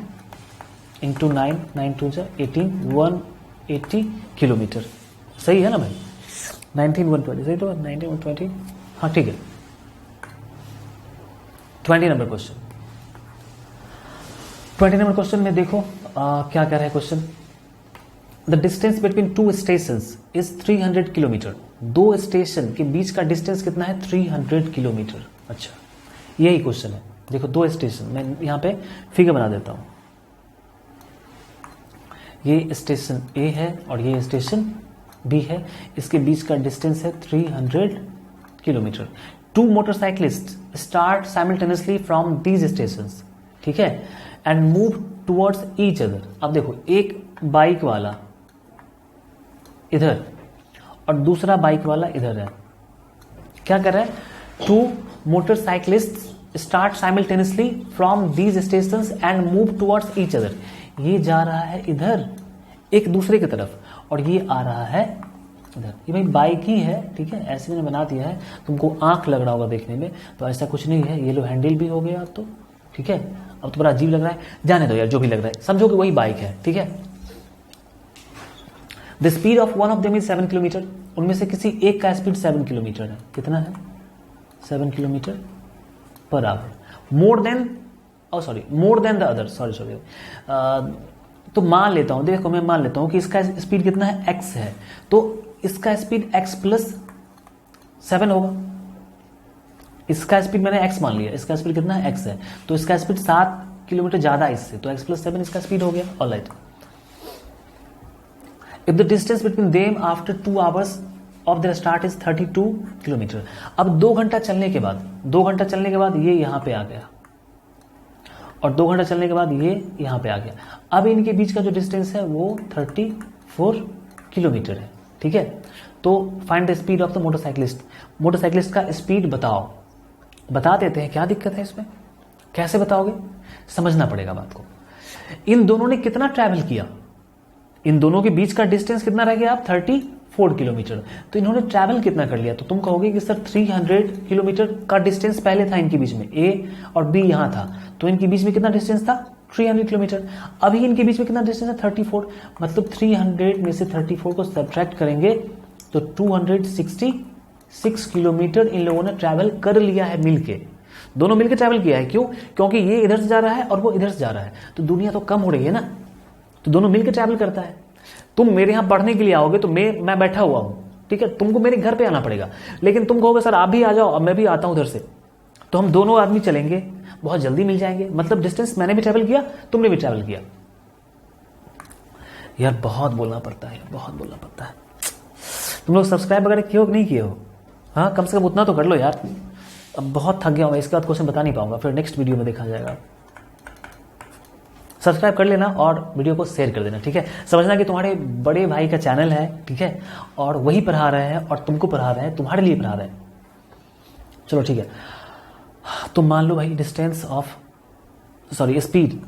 इंटू 9, 9 2 18, 180 किलोमीटर। सही है ना भाई, 19 120 सही तो, 19 120 हाँ ठीक है। 20 नंबर क्वेश्चन, 20 नंबर क्वेश्चन में देखो क्या कह रहा है question, the distance between 2 station is 300 kilometre. 2 station के बीच का डिस्टेंस कितना है 300 किलोमीटर। अच्छा यही क्वेश्चन है, देखो 2 स्टेशन, मैं यहां पे फिगर बना देता हूं, ये स्टेशन ए है और ये स्टेशन बी है, इसके बीच का डिस्टेंस है 300 kilometre. 2 motorcyclist start simultaneously from these stations, ठीक है, and move towards each other. अब देखो एक बाइक वाला इधर और दूसरा बाइक वाला इधर है, क्या कर रहा है, 2 motorcyclist start simultaneously from these stations and move towards each other. ये जा रहा है इधर एक दूसरे की तरफ और ये आ रहा है इधर। ये भाई बाइक ही है, ठीक है, ऐसे मैंने बना दिया है, तुमको आंख लग रहा होगा देखने में, तो ऐसा कुछ नहीं है। ये लो हैंडल भी हो गया अब तो, ठीक है। अब तो बड़ा अजीब लग रहा है, जाने दो यार, जो भी लग रहा है समझो कि वही बाइक है, ठीक है। The speed of one of them is 7 kilometre. उनमें से किसी एक का स्पीड 7 किलोमीटर है, कितना है 7 kilometre per our, more than the other, sorry तो मान लेता हूं, देखो मैं मान लेता हूं कि इसका स्पीड कितना है x है, तो इसका स्पीड x + 7 होगा। इसका स्पीड मैंने x मान लिया, इसका स्पीड कितना है x है, तो इसका स्पीड 7 किलोमीटर ज्यादा है इससे, तो x + 7 इसका स्पीड हो गया। Alright, if the distance between them after 2 hours of their start is 32 kilometre. अब 2 घंटा चलने के बाद ये यहां पे आ गया और 2 घंटा चलने के बाद ये यहां पे आ गया। अब इनके बीच का जो डिस्टेंस है वो 34 किलोमीटर है, ठीक है। तो find the speed of the motorcyclist. Motorcyclist का स्पीड बताओ, बता देते हैं, क्या दिक्कत है इसमें, कैसे बताओगे, समझना पड़ेगा बात को। इन दोनों ने कितना ट्रैवल किया, इन दोनों के बीच का डिस्टेंस कितना रह गया, आप 34 किलोमीटर। तो इन्होंने ट्रैवल कितना कर लिया, तो तुम कहोगे कि सर 300 किलोमीटर का डिस्टेंस पहले था इनके बीच में, ए और बी यहां था, तो इनके बीच में कितना डिस्टेंस था 300 किलोमीटर। अभी इनके बीच में कितना डिस्टेंस है 34, मतलब 300 में से 34 को सब्ट्रैक्ट करेंगे तो 266 किलोमीटर इन लोगों ने ट्रैवल कर लिया है मिलके, दोनों मिलकर ट्रैवल किया है। क्यों, क्योंकि ये इधर से जा रहा है और वो इधर से जा रहा है, तो दुनिया तो कम हो रही है ना, तो दोनों मिलकर ट्रैवल करता है। तुम मेरे यहां पढ़ने के लिए आओगे तो मैं बैठा हुआ हूं, ठीक है, तुमको मेरे घर पे आना पड़ेगा, लेकिन तुम कहोगे सर आप भी आ जाओ, अब मैं भी आता हूं उधर से, तो हम दोनों आदमी चलेंगे, बहुत जल्दी मिल जाएंगे। मतलब डिस्टेंस मैंने भी ट्रैवल किया, तुमने भी ट्रैवल किया। यार बहुत बोलना पड़ता है, बहुत बोलना पड़ता है। तुम लोग सब्सक्राइब वगैरह किए हो कि नहीं किए हो, हाँ कम से कम उतना तो कर लो यार। अब बहुत थक गया हूं, इसके बाद क्वेश्चन बता नहीं पाऊंगा, फिर नेक्स्ट वीडियो में देखा जाएगा। सब्सक्राइब कर लेना और वीडियो को शेयर कर देना, ठीक है। समझना कि तुम्हारे बड़े भाई का चैनल है, ठीक है, और वही पढ़ा रहे हैं और तुमको पढ़ा रहे हैं, तुम्हारे लिए पढ़ा रहे हैं। चलो ठीक है, तुम मान लो भाई distance of speed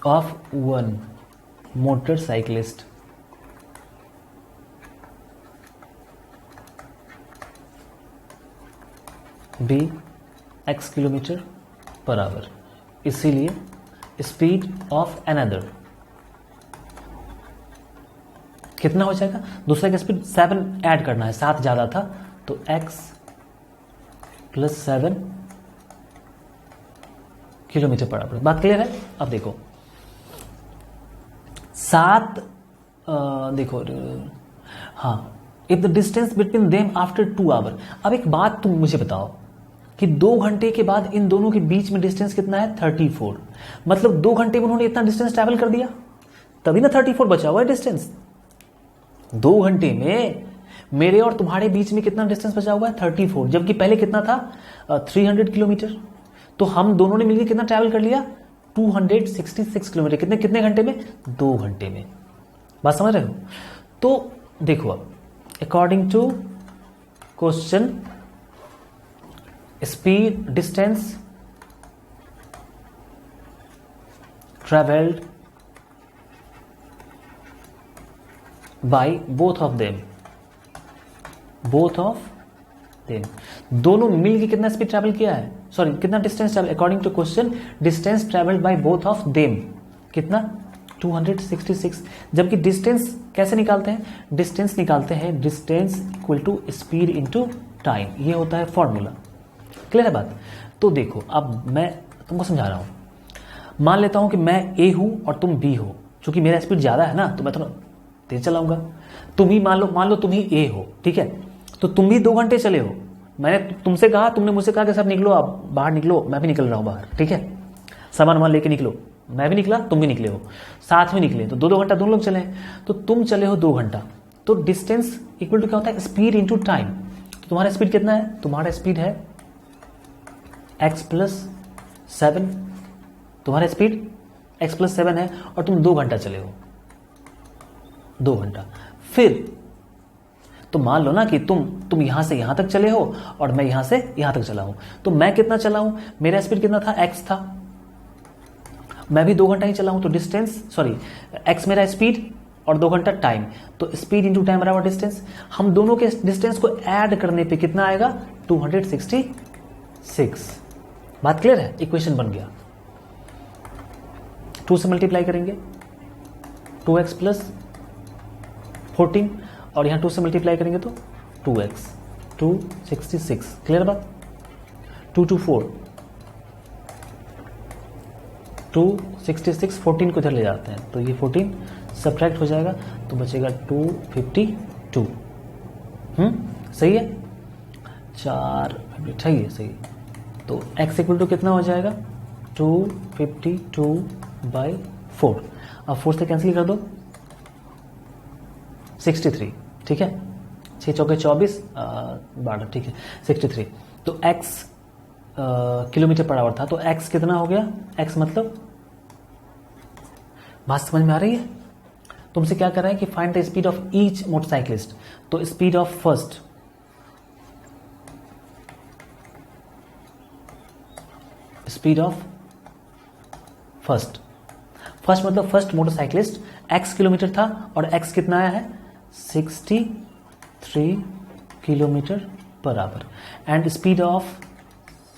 of one motorcyclist be x kilometre per hour, इसीलिए स्पीड ऑफ अनदर कितना हो जाएगा, दूसरे का स्पीड 7 ऐड करना है, 7 ज्यादा था तो x plus 7 kilometre per hour. बात क्लियर है। अब देखो 7 देखो हाँ, if the distance between them after 2 hour. अब एक बात तुम मुझे बताओ कि 2 घंटे के बाद इन दोनों के बीच में डिस्टेंस कितना है, 34। मतलब 2 घंटे में उन्होंने इतना डिस्टेंस ट्रैवल कर दिया, तभी ना 34 बचा हुआ है डिस्टेंस। 2 घंटे में मेरे और तुम्हारे बीच में कितना डिस्टेंस बचा हुआ है, 34, जबकि पहले कितना था 300 किलोमीटर। तो हम दोनों ने मिलकर कितना ट्रैवल कर लिया, 266 किलोमीटर। कितने कितने घंटे में, 2 घंटे में। बात समझ रहे हो। तो देखो अब according to question speed distance travelled by both of them, दोनों मिलकर कितना स्पीड ट्रैवल किया है, सॉरी कितना distance travel, according to question distance travelled by both of them कितना, 266। जबकि डिस्टेंस कैसे निकालते हैं, डिस्टेंस निकालते हैं distance equal to speed into time, ये होता है फॉर्मूला। क्लियर है बात। तो देखो अब मैं तुमको समझा रहा हूं। मान लेता हूं कि मैं ए हूं और तुम बी हो, क्योंकि मेरा स्पीड ज्यादा है ना तो मैं थोड़ा तेज चलाऊंगा। तुम ही मान लो तुम ही ए हो, ठीक है, तो तुम भी 2 घंटे चले हो। मैंने तुमसे कहा, तुमने मुझसे कहा कि सब निकलो, आप बाहर निकलो, मैं भी निकल रहा हूं बाहर, ठीक है, सामान लेके निकलो, मैं भी निकला, तुम भी निकले हो, साथ में निकले, तो 2 घंटा दोनों लोग चले। तो तुम चले हो 2 घंटा, तो डिस्टेंस इक्वल टू क्या होता है, स्पीड इंटू टाइम। तो तुम्हारा स्पीड कितना है, तुम्हारा स्पीड है x प्लस 7, तुम्हारा स्पीड x प्लस 7 है और तुम 2 घंटा चले हो, 2 घंटा। फिर तो मान लो ना कि तुम यहां से यहां तक चले हो और मैं यहां से यहां तक चला हूं, तो मैं कितना चला हूं, मेरा स्पीड कितना था, x था, मैं भी 2 घंटा ही चला हूं, तो डिस्टेंस x मेरा स्पीड और 2 घंटा टाइम, तो स्पीड इंटू टाइम बराबर डिस्टेंस। हम दोनों के डिस्टेंस को ऐड करने पे कितना आएगा, 266। बात क्लियर है, इक्वेशन बन गया। 2 से मल्टीप्लाई करेंगे 2x प्लस 14 और यहां 2 से मल्टीप्लाई करेंगे तो 2x, 266। क्लियर बात। 2 to 4 266, 14 को इधर ले जाते हैं तो ये 14 सब्ट्रैक्ट हो जाएगा तो बचेगा 252। सही है, 4 सही है, सही है। तो x इक्वल टू कितना हो जाएगा, 252/4। अब 4 से कैंसिल कर दो, 63, ठीक है, 6 चौके 24, 12, ठीक है, 63। तो x किलोमीटर पर आवर था, तो x कितना हो गया, x मतलब, बात समझ में आ रही है। तुमसे क्या कर रहा है कि find the speed of each motorcyclist, तो speed of first, speed of first मतलब फर्स्ट मोटरसाइकिलिस्ट x किलोमीटर था और x कितना आया है, 63 kilometre per hour. And speed of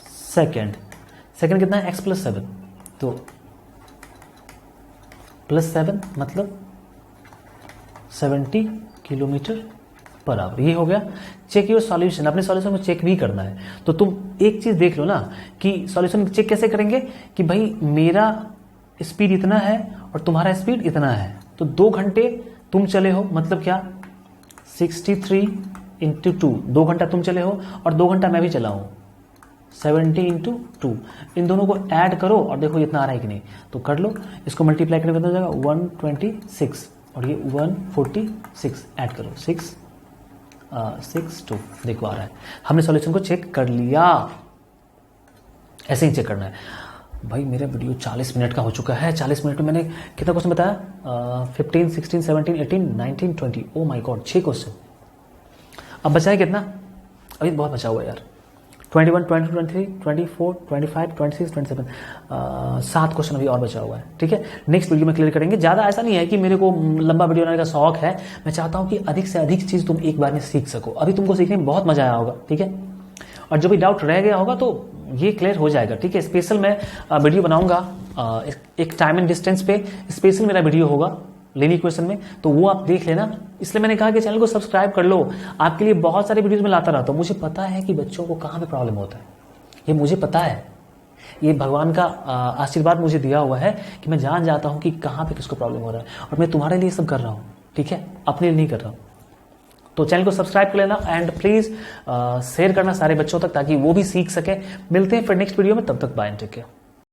second कितना है, x प्लस 7, तो प्लस 7 मतलब 70 किलोमीटर पर आवर। ये हो गया। चेक योर सॉल्यूशन, अपने सॉल्यूशन को चेक भी करना है। तो तुम एक चीज देख लो ना कि सॉल्यूशन चेक कैसे करेंगे कि भाई मेरा स्पीड इतना है और तुम्हारा स्पीड इतना है, तो 2 घंटे तुम चले हो, मतलब क्या, 63 इंटू 2, 2 घंटा तुम चले हो और 2 घंटा मैं भी चला हूं, 70 इंटू 2। इन दोनों को ऐड करो और देखो इतना आ रहा है कि नहीं, तो कर लो। इसको मल्टीप्लाई करने कितना हो जाएगा, 126 और ये 146 ऐड करो, 662, देखो आ रहा है। हमने सॉल्यूशन को चेक कर लिया, ऐसे ही चेक करना है। भाई मेरा वीडियो 40 मिनट का हो चुका है। 40 मिनट में मैंने कितना क्वेश्चन बताया? 15, 16, 17, 18, 19, 20। Oh my God, 6 question. अब बचा है कितना? अभी बहुत बचा हुआ है यार। 21, 22, 23, 24, 25, 26, 27। 7 क्वेश्चन अभी और बचा हुआ है। ठीक है, नेक्स्ट वीडियो में क्लियर करेंगे। ज़्यादा ऐसा नहीं है कि मेरे को लंबा वीडियो बनाने का शौक है, मैं चाहता हूँ कि अधिक से अधिक चीज़ तुम एक बार में सीख सको। अभी तुमको सीखने में बहुत मजा आया होगा। ठीक है, और जो भी डाउट रह गया होगा तो ये क्लियर हो जाएगा। ठीक है, स्पेशल मैं वीडियो बनाऊंगा एक टाइम एंड डिस्टेंस पे, स्पेशल मेरा वीडियो होगा लेनी क्वेश्चन में, तो वो आप देख लेना। इसलिए मैंने कहा कि चैनल को सब्सक्राइब कर लो। आपके लिए बहुत सारे वीडियोस में लाता रहता हूं। मुझे पता है कि बच्चों को कहां पे प्रॉब्लम होता है, ये मुझे पता है। ये भगवान का आशीर्वाद मुझे दिया हुआ है कि मैं जान जाता हूं कि कहां पे किसको प्रॉब्लम हो रहा है, और मैं तुम्हारे लिए सब कर रहा हूं। ठीक है, अपने लिए नहीं कर रहा हूं। तो चैनल को सब्सक्राइब कर लेना एंड प्लीज शेयर करना सारे बच्चों तक, ताकि वो भी सीख सके। मिलते हैं फिर नेक्स्ट वीडियो में, तब तक बाय, टेक केयर।